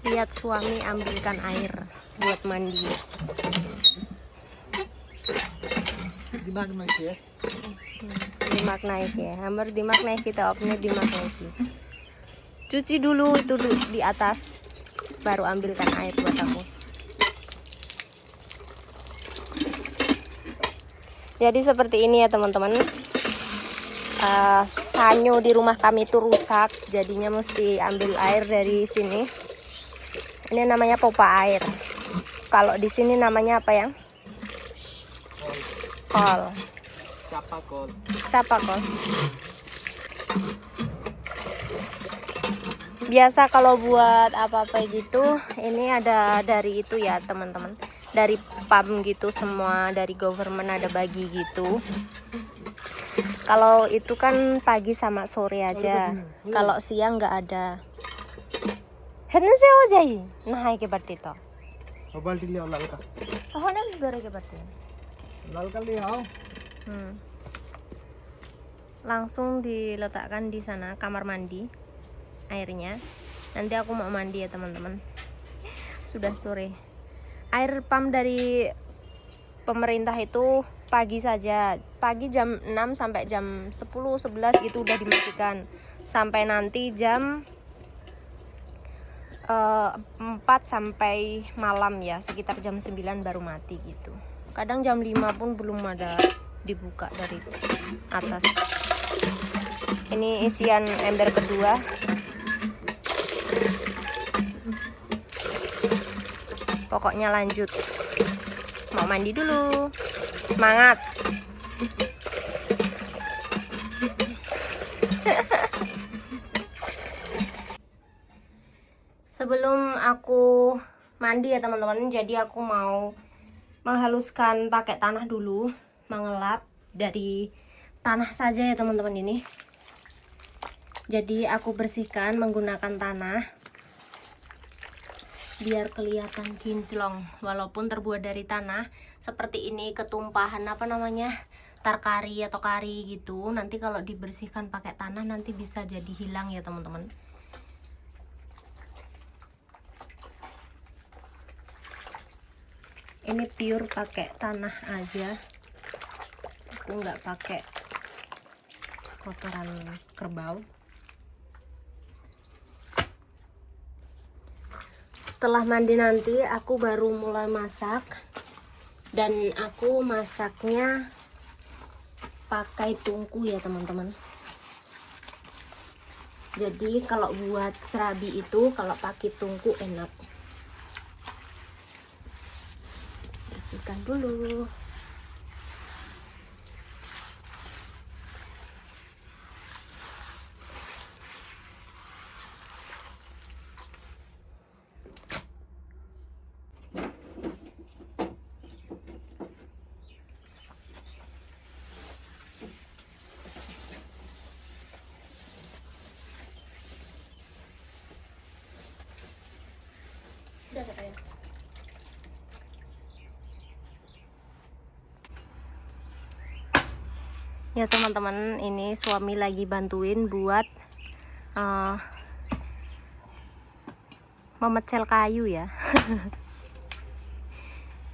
Lihat suami ambilkan air buat mandi. Dimaknai ya. Dimaknai ya, hampir dimaknai kita opnya dimaknai. Cuci dulu itu di atas, baru ambilkan air buat aku. Jadi seperti ini ya teman-teman. Sanyo di rumah kami itu rusak, jadinya mesti ambil air dari sini. Ini namanya pompa air. Kalau di sini namanya apa ya? Kol. Capakol. Capakol. Biasa kalau buat apa-apa gitu, ini ada dari itu ya teman-teman. Dari PAM gitu semua, dari government ada bagi gitu. Kalau itu kan pagi sama sore aja. Kalau siang nggak ada. Henna se ho jahi. Nahai ke batti to. बाल्टी ले आओ लाल का। Oh, na bibere ke batti. लाल का ले आओ। Langsung diletakkan di sana kamar mandi airnya. Nanti aku mau mandi ya teman-teman. Sudah sore. Air PAM dari pemerintah itu pagi saja. Pagi jam 6 sampai jam 10 11 gitu udah dimatikan. Sampai nanti jam 4 sampai malam ya, sekitar jam 9 baru mati gitu. Kadang jam 5 pun belum ada dibuka dari atas. Ini isian ember kedua. Pokoknya lanjut. Mau mandi dulu. Semangat. Sebelum aku mandi ya teman-teman, jadi aku mau menghaluskan pakai tanah dulu, mengelap dari tanah saja ya teman-teman ini. Jadi aku bersihkan menggunakan tanah biar kelihatan kinclong, walaupun terbuat dari tanah. Seperti ini ketumpahan apa namanya, tarkari atau kari gitu. Nanti kalau dibersihkan pakai tanah nanti bisa jadi hilang ya teman-teman. Ini pure pakai tanah aja, aku nggak pakai kotoran kerbau. Setelah mandi nanti aku baru mulai masak, dan aku masaknya pakai tungku ya teman-teman. Jadi kalau buat serabi itu kalau pakai tungku enak. Bersihkan dulu. Ya teman-teman, ini suami lagi bantuin buat memecel kayu ya.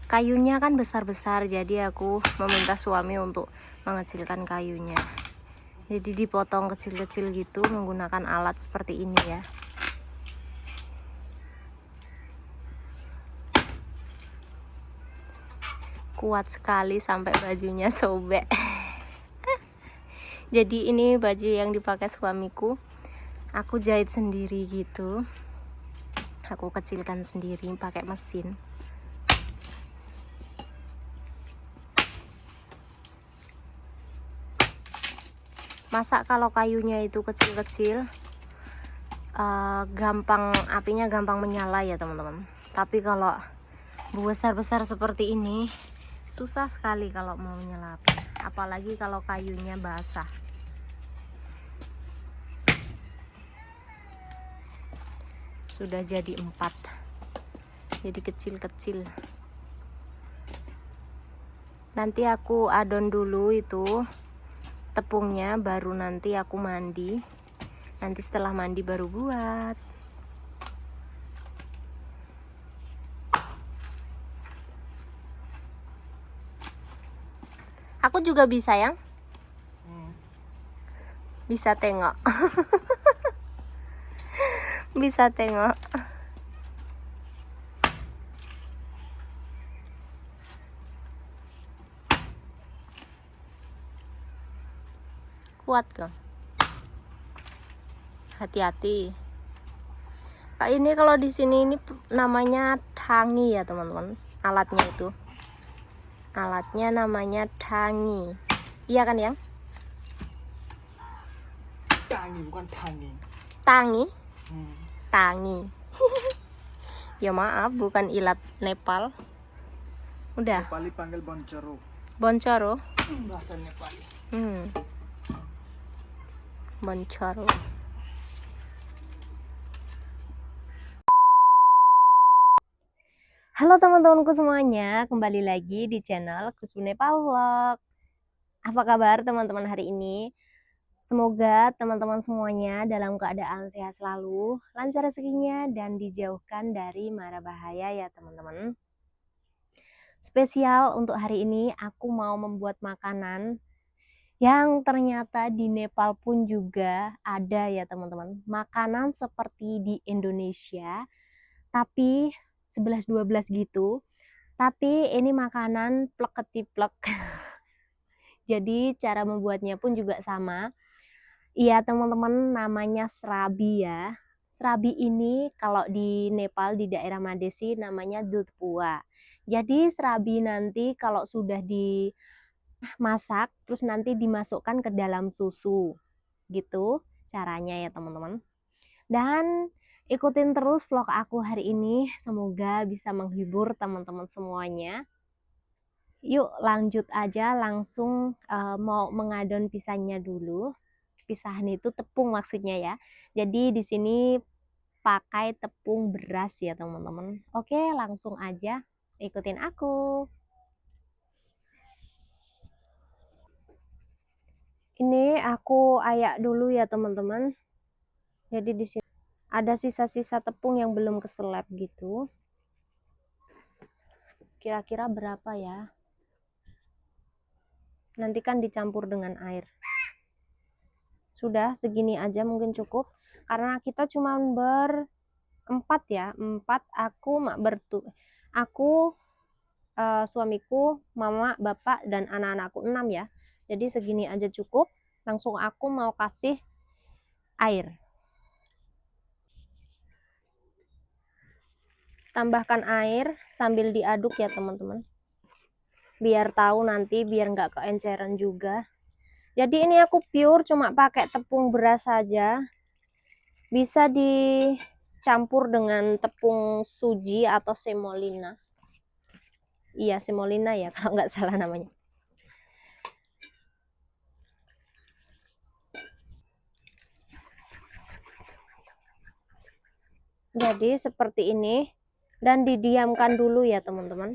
Kayunya kan besar-besar, jadi aku meminta suami untuk mengecilkan kayunya. Jadi dipotong kecil-kecil gitu menggunakan alat seperti ini ya. Kuat sekali sampai bajunya sobek. Jadi ini baju yang dipakai suamiku, aku jahit sendiri gitu. Aku kecilkan sendiri pakai mesin. Masa kalau kayunya itu kecil-kecil, gampang, apinya gampang menyala ya teman-teman. Tapi kalau besar-besar seperti ini, susah sekali kalau mau menyala api. Apalagi kalau kayunya basah. Sudah jadi 4, jadi kecil-kecil. Nanti aku adon dulu itu tepungnya, baru nanti aku mandi. Nanti setelah mandi baru buat. Aku juga bisa yang bisa tengok. Bisa tengok. Kuat kok. Hati-hati. Kak, ini kalau di sini ini namanya tangi ya teman-teman. Alatnya itu. Alatnya namanya tangi. Iya kan yang? Tangi bukan tangi. Tangi? Tangi. Ya maaf, bukan ilat Nepal. Udah. Nepali panggil boncoro. Boncoro. Bahasa Nepali. Boncoro. Halo teman-temanku semuanya, kembali lagi di channel Kusbu Nepal Vlog. Apa kabar teman-teman hari ini? Semoga teman-teman semuanya dalam keadaan sehat selalu, lancar rezekinya, dan dijauhkan dari mara bahaya ya teman-teman. Spesial untuk hari ini aku mau membuat makanan yang ternyata di Nepal pun juga ada ya teman-teman. Makanan seperti di Indonesia, tapi 11-12 gitu. Tapi ini makanan plek-ketiplek. Jadi cara membuatnya pun juga sama. Iya teman-teman, namanya serabi ya. Serabi ini kalau di Nepal di daerah Madesi namanya dudpua. Jadi serabi nanti kalau sudah dimasak terus nanti dimasukkan ke dalam susu. Gitu caranya ya teman-teman. Dan ikutin terus vlog aku hari ini, semoga bisa menghibur teman-teman semuanya. Yuk lanjut aja langsung mau mengadon pisangnya dulu. Pisahan itu tepung maksudnya ya. Jadi di sini pakai tepung beras ya teman-teman. Oke, langsung aja ikutin aku. Ini aku ayak dulu ya teman-teman. Jadi di sini ada sisa-sisa tepung yang belum keselap gitu. Kira-kira berapa ya? Nanti kan dicampur dengan air. Sudah segini aja mungkin cukup. Karena kita cuma berempat ya. Empat, aku, suamiku, mama, bapak, dan anak-anakku 6 ya. Jadi segini aja cukup. Langsung aku mau kasih air. Tambahkan air sambil diaduk ya teman-teman. Biar tahu nanti, biar nggak keenceran juga. Jadi ini aku pure cuma pakai tepung beras saja. Bisa dicampur dengan tepung suji atau semolina. Iya semolina ya kalau nggak salah namanya. Jadi seperti ini. Dan didiamkan dulu ya teman-teman.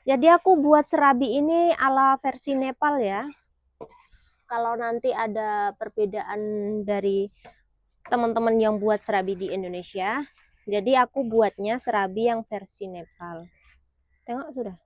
Jadi aku buat serabi ini ala versi Nepal ya. Kalau nanti ada perbedaan dari teman-teman yang buat serabi di Indonesia, jadi aku buatnya serabi yang versi Nepal. Tengok sudah.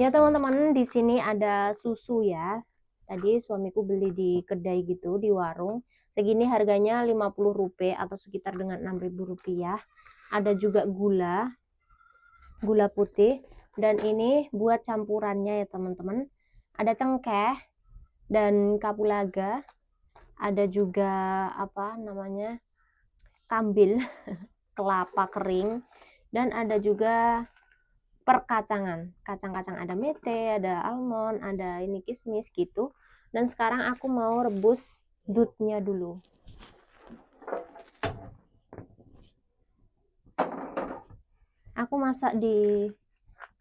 Ya teman-teman, di sini ada susu ya. Tadi suamiku beli di kedai gitu, di warung. Segini harganya 50 rupiah atau sekitar dengan 6.000 rupiah. Ada juga gula putih. Dan ini buat campurannya ya teman-teman. Ada cengkeh dan kapulaga. Ada juga apa namanya, kambil, kelapa kering. Dan ada juga perkacangan, kacang-kacang, ada mete, ada almond, ada ini kismis gitu. Dan sekarang aku mau rebus dutnya dulu. Aku masak di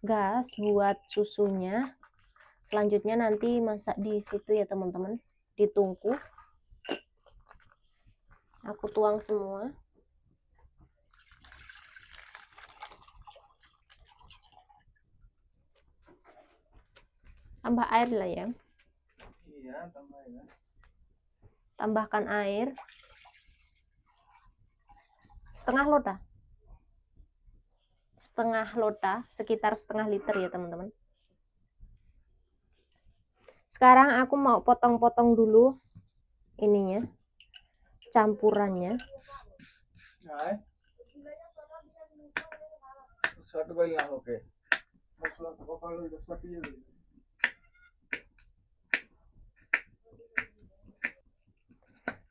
gas buat susunya Selanjutnya nanti masak di situ ya teman-teman, di tungku. Aku tuang semua. Tambah air lah ya. Iya, tambah ya. Tambahkan air setengah lota. Setengah lota, sekitar setengah liter ya teman-teman. Sekarang aku mau potong-potong dulu ininya, campurannya. Nah, satu kali lah, oke. Masuk apa kalau udah satu ya.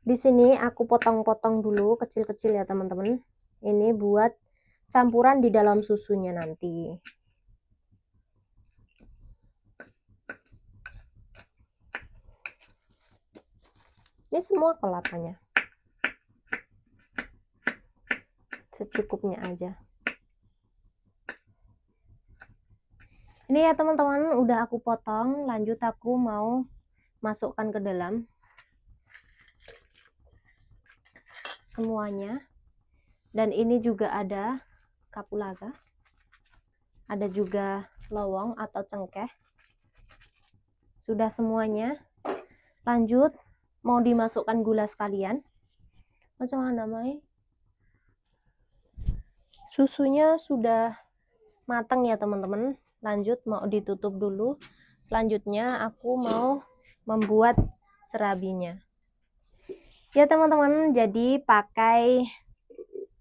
Di sini aku potong-potong dulu kecil-kecil ya teman-teman. Ini buat campuran di dalam susunya nanti. Ini semua kelapanya. Secukupnya aja. Ini ya teman-teman, udah aku potong. Lanjut aku mau masukkan ke dalam semuanya. Dan ini juga ada kapulaga, ada juga lawang atau cengkeh. Sudah semuanya. Lanjut mau dimasukkan gula sekalian. Macam mana namanya? Susunya sudah matang ya teman-teman. Lanjut mau ditutup dulu. Selanjutnya aku mau membuat serabinya. Ya teman-teman, jadi pakai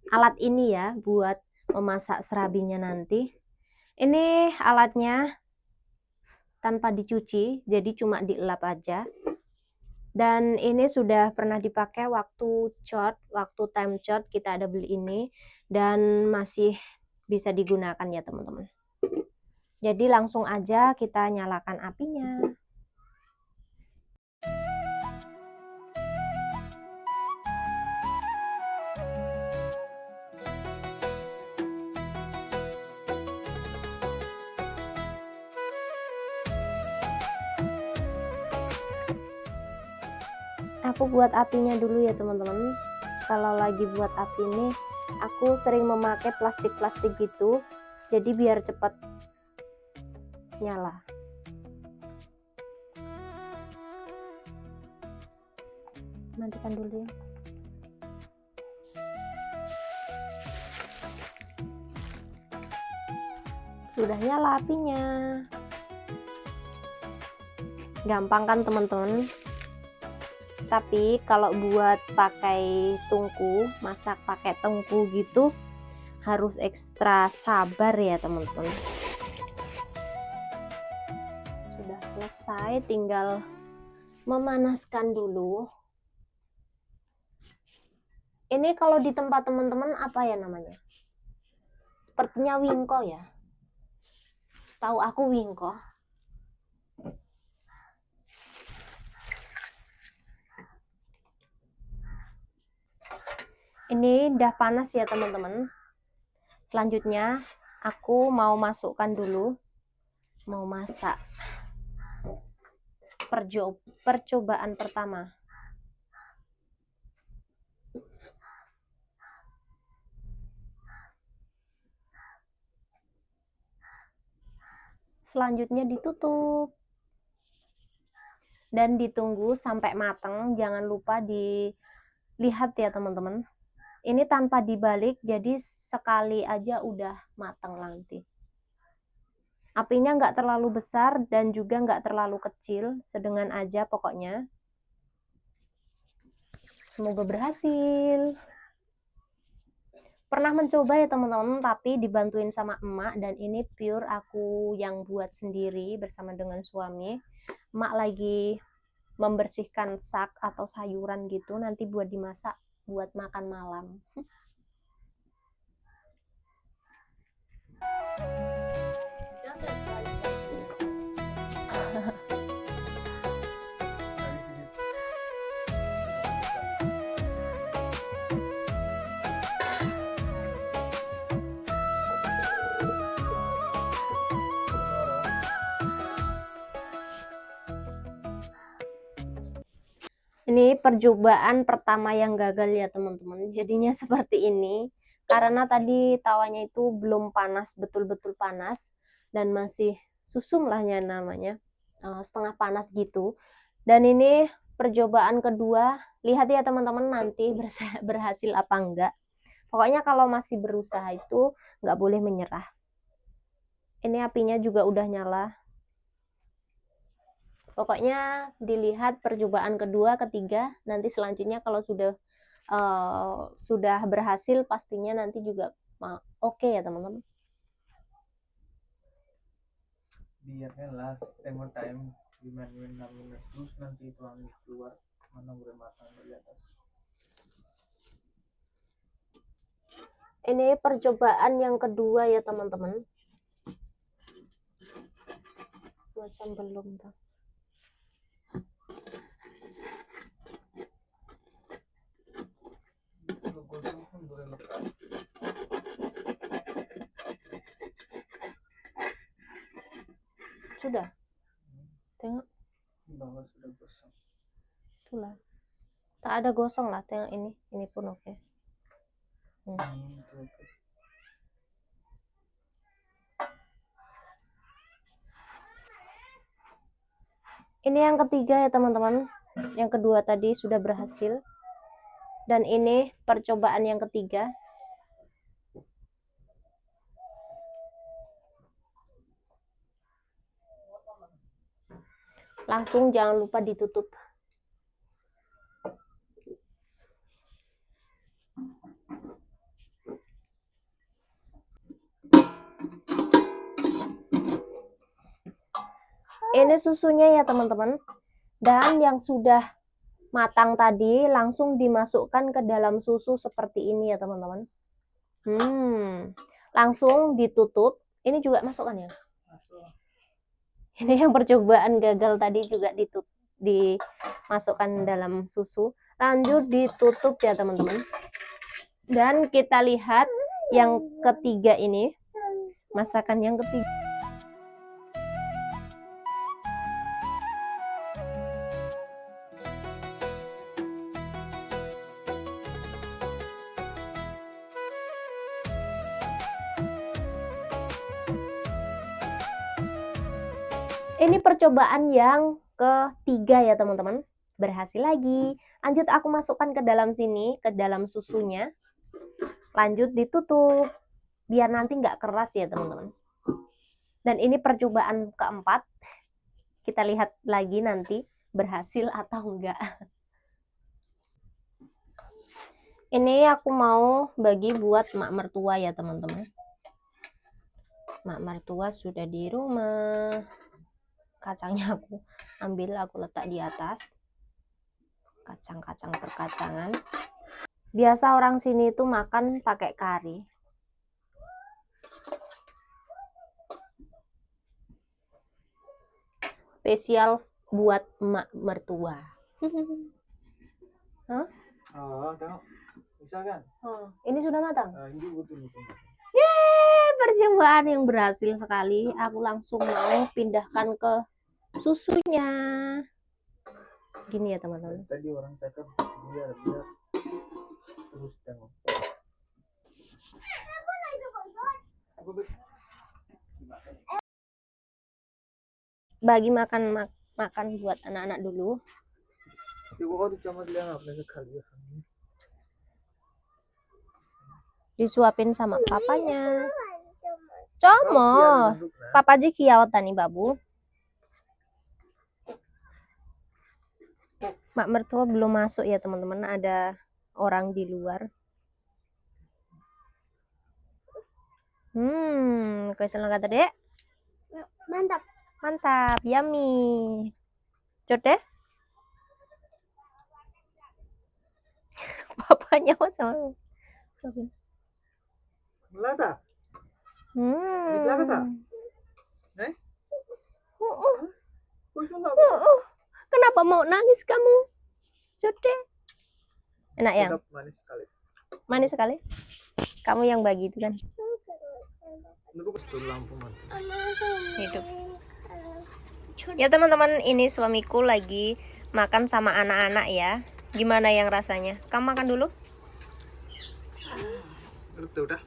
alat ini ya buat memasak serabinya nanti. Ini alatnya tanpa dicuci, jadi cuma dielap aja. Dan ini sudah pernah dipakai waktu time chart kita ada beli ini, dan masih bisa digunakan ya teman-teman. Jadi langsung aja kita nyalakan apinya. Aku buat apinya dulu ya teman-teman. Kalau lagi buat api ini, aku sering memakai plastik-plastik gitu, jadi biar cepat nyala. Matikan dulu ya. Sudah nyala apinya. Gampang kan teman-teman? Tapi kalau buat pakai tungku, masak pakai tungku gitu, harus ekstra sabar ya teman-teman. Sudah selesai, tinggal memanaskan dulu. Ini kalau di tempat teman-teman apa ya namanya? Sepertinya wingko ya. Setahu aku wingko. Ini udah panas ya teman-teman. Selanjutnya aku mau masukkan dulu, mau masak percobaan pertama. Selanjutnya ditutup dan ditunggu sampai matang. Jangan lupa dilihat ya teman-teman. Ini tanpa dibalik, jadi sekali aja udah matang nanti. Apinya nggak terlalu besar dan juga nggak terlalu kecil, sedengan aja pokoknya. Semoga berhasil. Pernah mencoba ya teman-teman, tapi dibantuin sama emak, dan ini pure aku yang buat sendiri bersama dengan suami. Emak lagi membersihkan sak atau sayuran gitu, nanti buat dimasak buat makan malam. Ini percobaan pertama yang gagal ya teman-teman. Jadinya seperti ini. Karena tadi tawanya itu belum panas, betul-betul panas. Dan masih susum lah ya namanya. Setengah panas gitu. Dan ini percobaan kedua. Lihat ya teman-teman nanti berhasil apa enggak. Pokoknya kalau masih berusaha itu nggak boleh menyerah. Ini apinya juga udah nyala. Pokoknya dilihat percobaan kedua, ketiga, nanti selanjutnya kalau sudah berhasil pastinya nanti juga oke ya teman-teman. Biarnya lah, tengok time 5 menit 6 menit terus nanti itu angin keluar mana udah matang di atas. Ini percobaan yang kedua ya teman-teman. Macam belum tuh. Sudah. Tengok. Bawah sudah gosong. Itulah. Tak ada gosong lah. Tengok ini. Ini pun oke. Ini yang ketiga ya teman-teman. Yang kedua tadi sudah berhasil. Dan ini percobaan yang ketiga. Langsung jangan lupa ditutup. Ini susunya ya teman-teman. Dan yang sudah matang tadi langsung dimasukkan ke dalam susu seperti ini ya teman-teman. Langsung ditutup. Ini juga masukkan ya. Ini yang percobaan gagal tadi juga dimasukkan dalam susu. Lanjut ditutup ya teman-teman. Dan kita lihat yang ketiga ini. Masakan yang ketiga. Ini percobaan yang ketiga ya teman-teman. Berhasil lagi. Lanjut aku masukkan ke dalam sini, ke dalam susunya. Lanjut ditutup. Biar nanti nggak keras ya teman-teman. Dan ini percobaan keempat. Kita lihat lagi nanti berhasil atau enggak. Ini aku mau bagi buat mak mertua ya teman-teman. Mak mertua sudah di rumah. Kacangnya aku ambil, aku letak di atas. Kacang-kacang perkacangan. Biasa orang sini itu makan pakai kari. Spesial buat emak mertua. Hah? Oh, tengok. Bisa kan? Ini sudah matang? Ini betul-betul. Yeay, percobaan yang berhasil sekali. Aku langsung mau pindahkan ke susunya. Gini ya teman-teman. Tadi orang cakap biar terus tengok. Bagi makan buat anak-anak dulu. Disuapin sama papanya. Como. Papa ji kiau tani babu. Mak mertua belum masuk ya teman-teman. Ada orang di luar. Kesel kata dek. Mantap. Mantap, yummy. Cot deh. Papanya sama. Melata? Kenapa mau nangis kamu? Cot deh. Enak ya? Manis sekali. Manis sekali. Kamu yang bagi itu kan? Lampu mati. Hidup. Ya teman-teman, ini suamiku lagi makan sama anak-anak ya. Gimana yang rasanya? Kamu makan dulu. Được dah.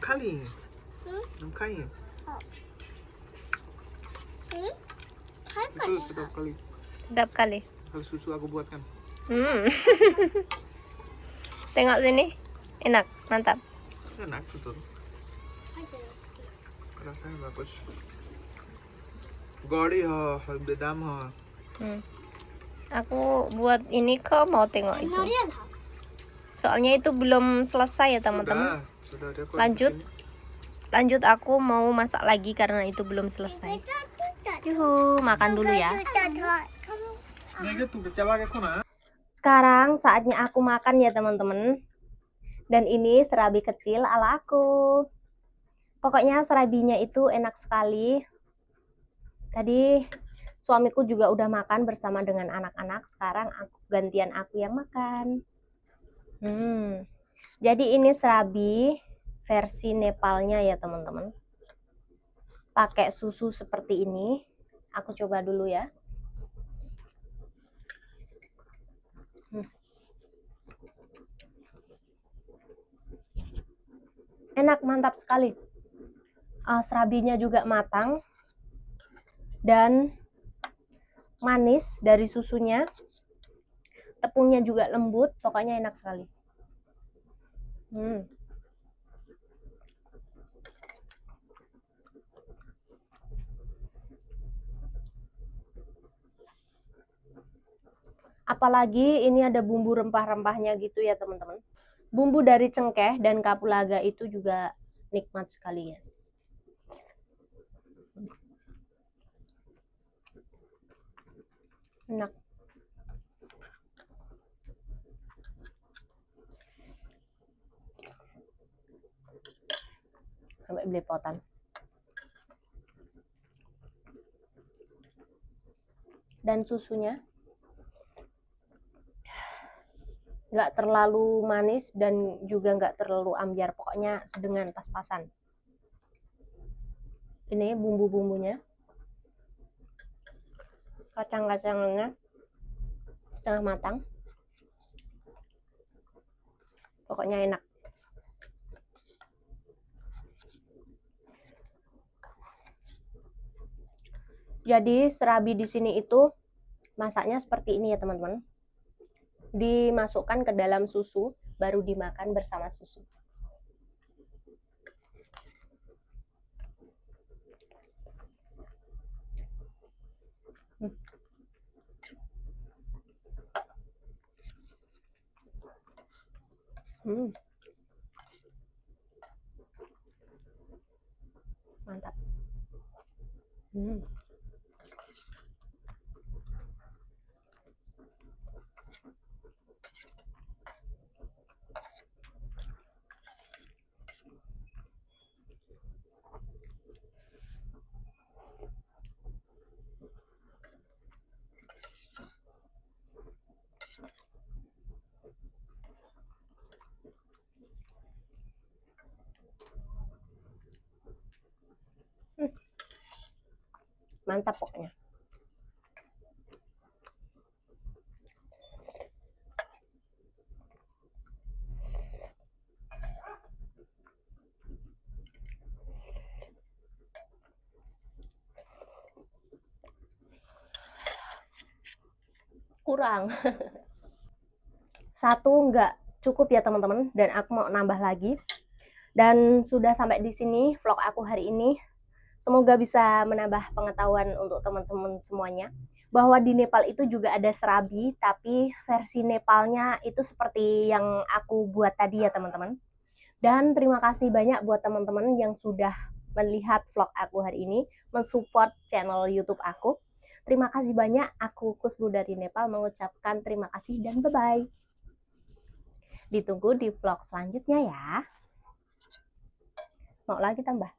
Kali. Kali. Itu sedap kali. Sedap kali. Kalau susu aku buatkan. Tengok sini. Enak, mantap. Enak betul. Rasanya bagus. Gori ha, bedam ha. Aku buat ini kok mau tengok itu. Soalnya itu belum selesai ya teman-teman. Sudah ada Lanjut aku mau masak lagi karena itu belum selesai. Yuhu, makan dulu ya. Sekarang saatnya aku makan ya teman-teman. Dan ini serabi kecil ala aku. Pokoknya serabinya itu enak sekali. Tadi suamiku juga udah makan bersama dengan anak-anak. Sekarang gantian aku yang makan. Jadi ini serabi versi Nepalnya ya teman-teman. Pakai susu seperti ini. Aku coba dulu ya. Enak, mantap sekali. Serabinya juga matang dan manis dari susunya. Tepungnya juga lembut, pokoknya enak sekali. Apalagi ini ada bumbu rempah-rempahnya gitu ya teman-teman. Bumbu dari cengkeh dan kapulaga itu juga nikmat sekali ya. Enak. Sampai belepotan. Dan susunya nggak terlalu manis dan juga nggak terlalu ambyar, pokoknya sedengan, pas-pasan. Ini bumbu-bumbunya, kacang-kacangnya setengah matang, pokoknya enak. Jadi serabi di sini itu masaknya seperti ini ya teman-teman. Dimasukkan ke dalam susu, baru dimakan bersama susu. Mantap. Mantap pokoknya. Kurang. Satu nggak cukup ya teman-teman, dan aku mau nambah lagi. Dan sudah sampai di sini vlog aku hari ini. Semoga bisa menambah pengetahuan untuk teman-teman semuanya, bahwa di Nepal itu juga ada serabi, tapi versi Nepalnya itu seperti yang aku buat tadi ya teman-teman. Dan terima kasih banyak buat teman-teman yang sudah melihat vlog aku hari ini, mensupport channel YouTube aku. Terima kasih banyak, aku Kusbu dari Nepal mengucapkan terima kasih dan bye-bye. Ditunggu di vlog selanjutnya ya. Mau lagi tambah?